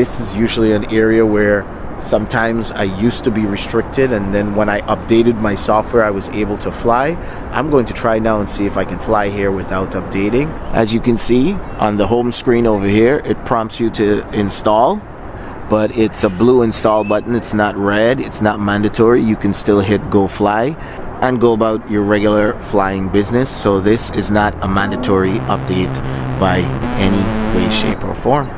this is usually an area where sometimes I used to be restricted, and then when I updated my software I was able to fly. I'm going to try now and see if I can fly here without updating. As you can see on the home screen over here, it prompts you to install, but it's a blue install button. It's not red. It's not mandatory. You can still hit go fly and go about your regular flying business. So this is not a mandatory update by any way, shape, or form.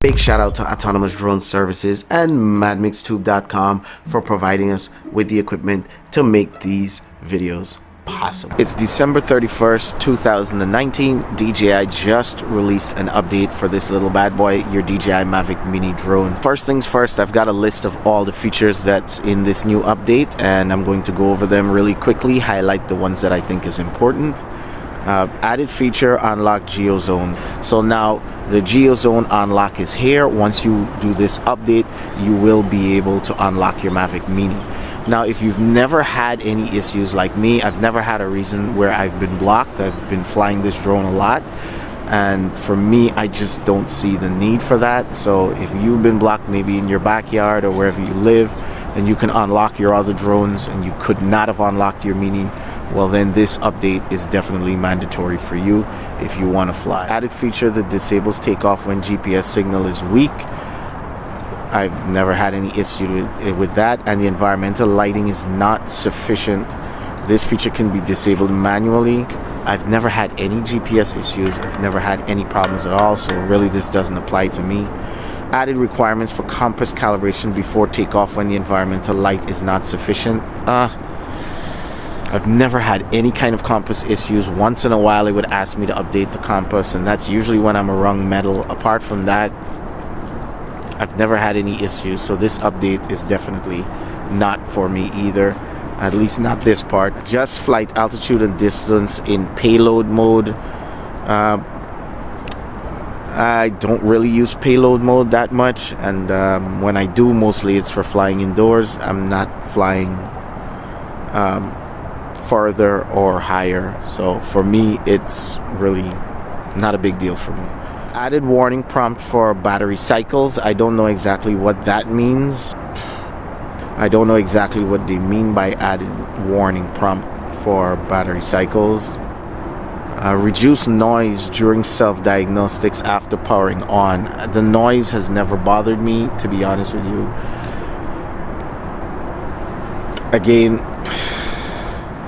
Big shout out to Autonomous Drone Services and MadMixTube.com for providing us with the equipment to make these videos possible. It's December 31st, 2019. DJI just released an update for this little bad boy, your DJI Mavic Mini drone. First things first, I've got a list of all the features that's in this new update, and I'm going to go over them really quickly, highlight the ones that I think is important. Added feature, unlock GEO zones. So now the GEO zone unlock is here. Once you do this update, you will be able to unlock your Mavic Mini. Now, if you've never had any issues like me, I've never had a reason where I've been blocked. I've been flying this drone a lot, and for me, I just don't see the need for that. So if you've been blocked maybe in your backyard or wherever you live, and you can unlock your other drones and you could not have unlocked your Mini, well then this update is definitely mandatory for you if you want to fly. Added feature that disables takeoff when GPS signal is weak. I've never had any issue with that, and the environmental lighting is not sufficient. This feature can be disabled manually. I've never had any GPS issues. I've never had any problems at all, so really this doesn't apply to me. Added requirements for compass calibration before takeoff when the environmental light is not sufficient. I've never had any kind of compass issues. Once in a while it would ask me to update the compass, and that's usually when I'm around metal. Apart from that, I've never had any issues, so this update is definitely not for me either. At least not this part. Just flight altitude and distance in payload mode. I don't really use payload mode that much, and when I do, mostly it's for flying indoors. I'm not flying farther or higher, so for me it's really not a big deal for me. Added warning prompt for battery cycles. I don't know exactly what that means. I don't know exactly what they mean by added warning prompt for battery cycles. Reduce noise during self-diagnostics after powering on. The noise has never bothered me, to be honest with you. Again,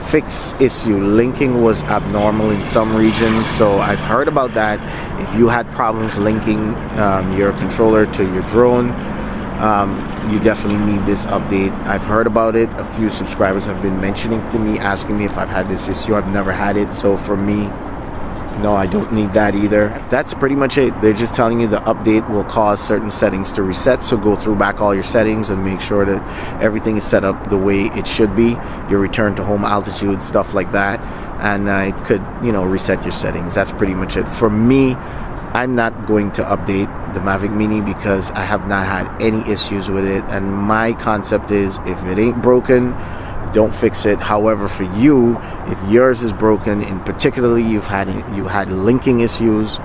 fix issue. Linking was abnormal in some regions, so I've heard about that. If you had problems linking your controller to your drone, you definitely need this update. I've heard about it. A few subscribers have been mentioning to me, asking me if I've had this issue. I've never had it, so for me, no, I don't need that either. That's pretty much it. They're just telling you the update will cause certain settings to reset, so go through back all your settings and make sure that everything is set up the way it should be, your return to home altitude, stuff like that, and it could, reset your settings. That's pretty much it. For me, I'm not going to update the Mavic Mini because I have not had any issues with it, and my concept is if it ain't broken, don't fix it. However, for you, if yours is broken, in particularly you had linking issues,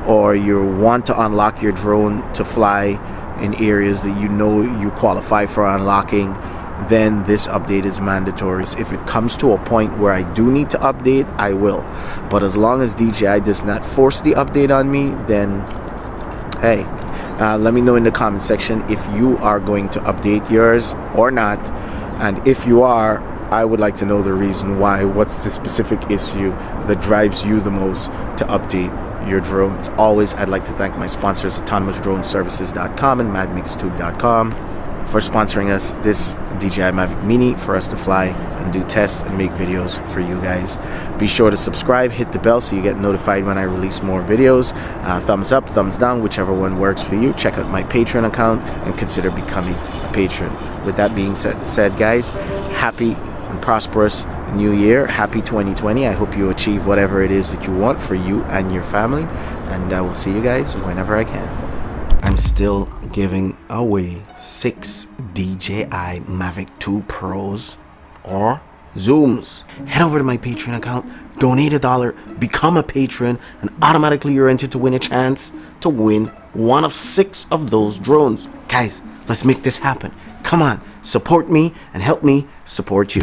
or you want to unlock your drone to fly in areas that you know you qualify for unlocking, then this update is mandatory. If it comes to a point where I do need to update, I will. But as long as DJI does not force the update on me, then hey, let me know in the comment section if you are going to update yours or not. And if you are, I would like to know the reason why. What's the specific issue that drives you the most to update your drone? As always, I'd like to thank my sponsors, autonomousdroneservices.com and madmixtube.com, for sponsoring us this DJI Mavic Mini for us to fly and do tests and make videos for you guys. Be sure to subscribe, hit the bell so you get notified when I release more videos. Thumbs up, thumbs down, whichever one works for you. Check out my Patreon account and consider becoming a patron. With that being said, guys, happy and prosperous new year. Happy 2020. I hope you achieve whatever it is that you want for you and your family, and I will see you guys whenever I can. I'm still giving away 6 DJI Mavic 2 Pros or Zooms. Head over to my Patreon account, donate $1, become a patron, and automatically you're entered to win a chance to win one of 6 of those drones. Guys, let's make this happen. Come on, support me and help me support you.